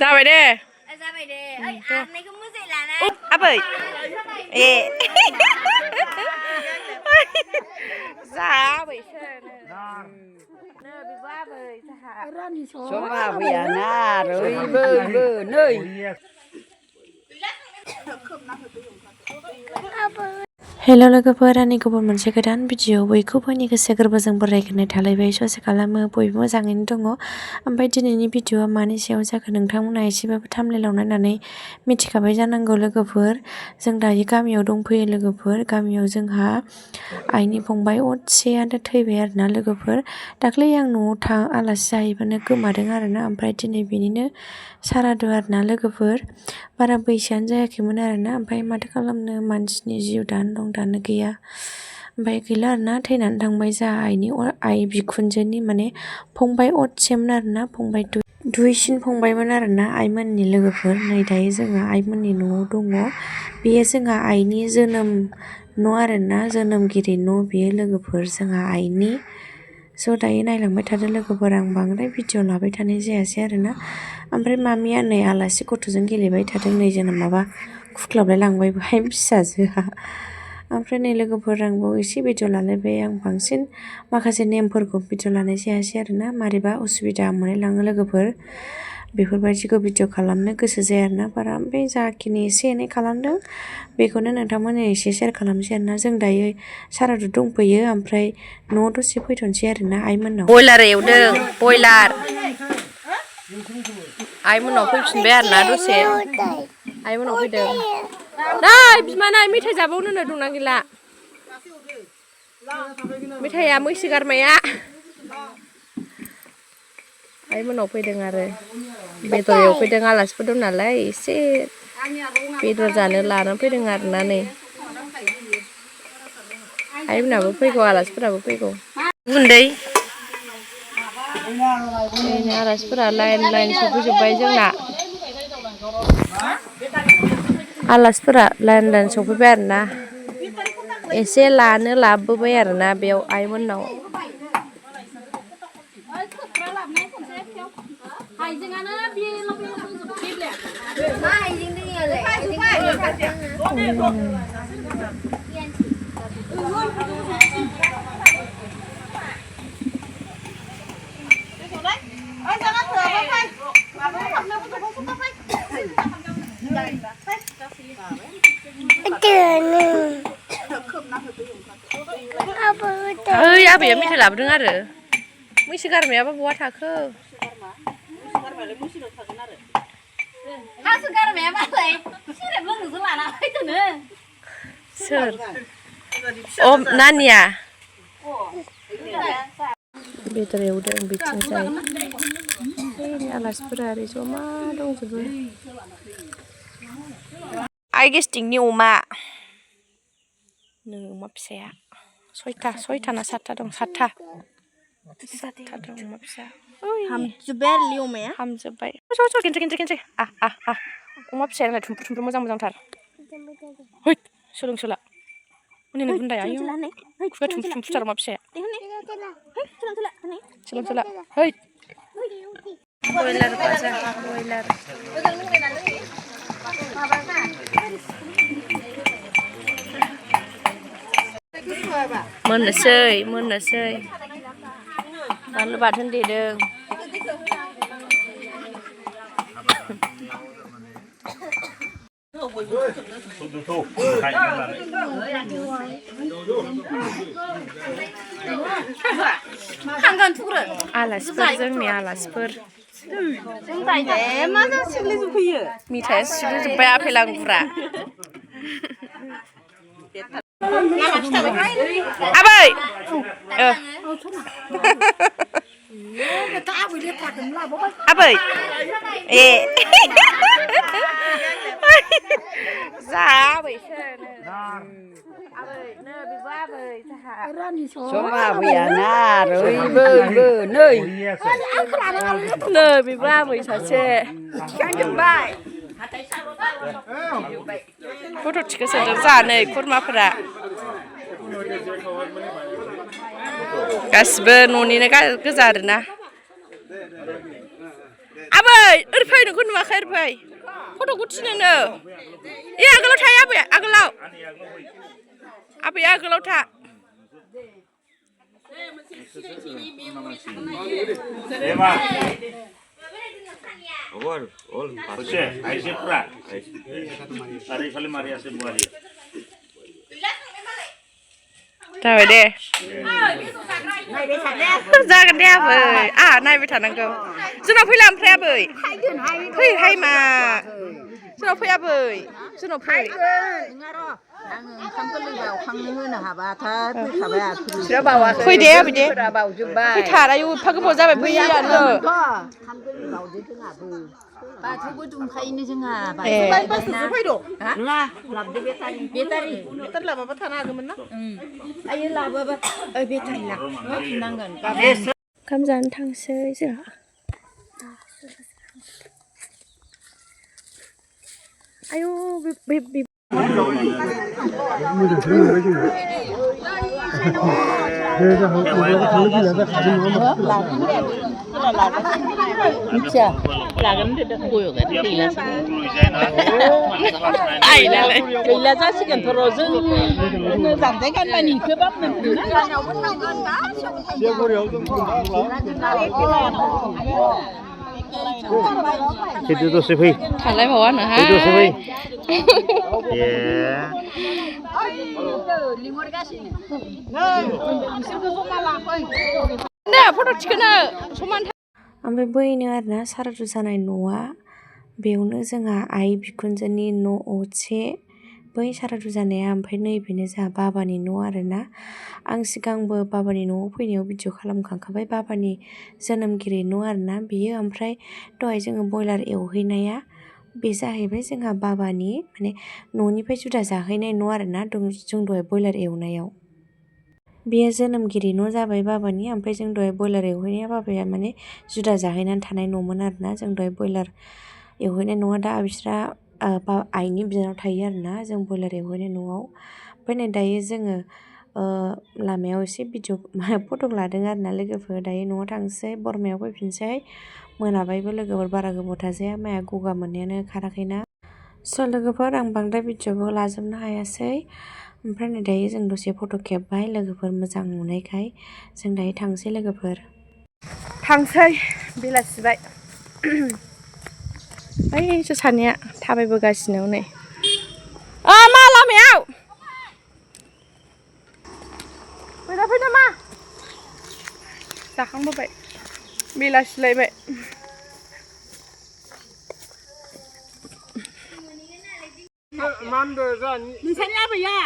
जाबाय दे जाबाय दे ओइ आरनायखौ मोजाङै लाना आबै ए जाबायसो नो बेबो आबै जाहा रानि समा फैयाना ओइबो नै हेल' लोगोफोर आंनि गुबुन मोनसे गोदान भिडिअ बयखौबोनि गोसो गोरबोजों बरायग्रोनाय थालायबाय ससे खालामो बयबो मोजाङैनो दङ ओमफ्राय दिनैनि भिडिअआ मानि सायाव जाखो नोंथांमोना एसेबाबो थाम्बनेइलाव नायनानै मिथिखाबाय जानांगौ लोगोफोर जों दायो गामियाव दंफैयो लोगोफोर गामियाव जोंहा आइनि फंबाय असेयानो थैबाय आरोना लोगोफोर दाख्लै आं न'आव आलासि जाहैबानो गोमादों आरोना ओमफ्राय दिनै बेनिनो सारादु आरोना लोगोफोर बारा बैसोआनो जायाखैमोन आरोना ओमफ्राय माथो खालामनो मानसिनि जिउ दानो दं दानो गैया ओमफ्राय गैला आरोना थैनानै थांबाय जोंहा आइ बिखुनजोनि माने फंबाय असेमोन आरोना फंबाय दुइसिन फंबायमोन आरोना आइमोननि लोगोफोर नै दायो जोङो आइमोननि न'आव दङ बेयो जोंहा आइनि जोनोम न' आरोना जोनोमगिरि न' बेयो लोगोफोर जोंहा आइनि स' दायो नायलांबाय थादो लोगोफोर आं बांद्राय भिडिअ लाबाय थानाय जायासै आरोना ओमफ्राय मामिया नै आलासि गथ'जों गेलेबाय थादों नै जोंना माबा खुख्लाबलाय लांबाय बेहाय फिसाजोआ ओमफ्राय नै लोगोफोर आंबो एसे भिडिअ लालायबाय आं बांसिन माखासे नेमफोरखौ भिडिअ लानाय जायासै आरोना मारैबा उसुबिदा मोनलायलाङो लोगोफोर बेफोरबायदिखौ भिडिअ खालामनो गोसो जाया आरोना बारा ओमफ्राय जाखिनि एसे एनै खालामदों बेखौनो नोंथांमोननो एसे शेयार खालामसै आरोना जों दायो सारादु दंफैयो ओमफ्राय न'आव दसे फैथ'नोसै आरोना आइमोननाव बयलार एवदों बयलार आइमोननाव फैफिनबाय आरोना दसे आइमोननाव फैदों नै बिमा नाय मेथाइ जाबावनो दंना गैला मेथाइया मैसो गारमाया आइमोननाव फैदों आरो बेदर एवफैदों आलासिफोर दं नालाय एसे बेदर जानो लानानै फैदों आरोना नै आइमोनाबो फैगौ आलासिफोराबो फैगौ गुन्दै आलासिफोरा लाइन लाइन सफैजोब्बाय जोंना आलासिफोरा लाइन लाइन सफैबाय आरोना एसे लानो लाबोबाय आरोना बेयाव आइमोननाव ओइ आबैया मेथाइ लाबोदों आरो मैसो गारमायाबा बहा थाखो हासो गारमाया मालाय सेरेब लोंनोसो लाना फैदोंनो सोर अ नानिया बेदर एवदों बिथिंजाय आलासिफोरा ओरै जमा दंजोबो आइ गेस्टिकनि अमा नों अमा फिसाया सयथा ना सातथा दं सातथा दं अमा फिसा हामजोब्बाय आरो अमाया हामजोब्बाय खेनसे अमा फिसाया थुमफ्रु थुमफ्रु मोजां मोजांथार है सोलोंसोला हनै बुन्दाया आयौ खुगा थुमफ्रु थुमफ्रुथार अमा फिसाया सोलोंसोला है बयलार भाजा बयलार मोननोसै बानलु बाथोन देदों आलासिफोर जोंनि आलासिफोर मिथाइया सिग्लिजोब्बाय आफेल आंगुरा आबै आबै ए जाबायसो रानि समा फैयाना ओइबो नै बेबो आबै सासे फट' थिखोसोदों जानै खुरमाफोरा गासिबो न'निनो गोजा आरोना आबै ओरै फै नोंखौ नुवाखै फट'खौ थिनोनो ए आगोलाव थायो आबैया आगोलाव आबैया आगोलाव था जाबाय दे जागोन दे आबै नायबाय थानांगौ जोंनाव फैला ओमफ्राय आबै फैहाय मा जोंनाव फै आबै जोंनाव फै फै दे आबै दे फैथार आयु एफा गोबाव जाबाय फैयानो बाथौबो दुमखायोनो जोंहा नङा लाबदो बेटारि लाबाबा थानो हागौमोन ना आयो लाबाबा बेटारि लाफिननांगोन ओंखाम जानो थांसै जोंहा आयु गैला जासिगोनथ' र' जोंनो जानजाय गाननायनि गोबां Itu tuh sih, Pi. थांलाय बावा नोहा Itu sih, Pi. दे फट' थिखोनो समान ओमफ्राय बैनो आरोना सारादु जानाय न'आ बेयावनो जोंहा आइ बिखुनजोनि न' असे बै सारादु जानाया ओमफ्राय नैबेनो जोंहा बाबानि न' आरोना आं सिगांबो बाबानि न'आव फैनायाव भिडिअ खालामखांखाबाय बाबानि जोनोमगिरि न' आरोना बेयो ओमफ्राय दहाय जोङो बयलार एवहैनाया बे जाहैबाय जोंहा बाबानि माने न'निफ्राय जुदा जाहैनाय न' आरोना जों दहाय बयलार एवनायाव बेयो जोनोमगिरि न' जाबाय बाबानि ओमफ्राय जों दहाय बयलार एवहैनाया बाबाया माने जुदा जाहैनानै थानाय न'मोन आरोना जों दहाय बयलार एवहैनाय न'आ दा बिस्रा आइनि बिनानाव थायो आरोना जों बयलार एवहैनाय न'आव ओमफ्राय नै दायो जोङो लामायाव एसे भिडिअ फट' लादों आरोना लोगोफोर दायो न'आव थांसै बरमायाव फैफिनसै मोनाबायबो लोगोफोर बारा गोबाव थाजाया माइया गगा मोननायानो खाराखैना स' लोगोफोर आं बांद्राय भिडिअबो लाजोबनो हायासै ओमफ्राय नै दायो जों दसे फट' खेबबाय लोगोफोर मोजां नुनायखाय जों दायो थांसै लोगोफोर थांसै बेलासिबाय बैसो सानैया थाबायबोगासिनो नै मा लामायाव फैना मा जाखांबोबाय बेलासिलायबाय नोंसानि आबैया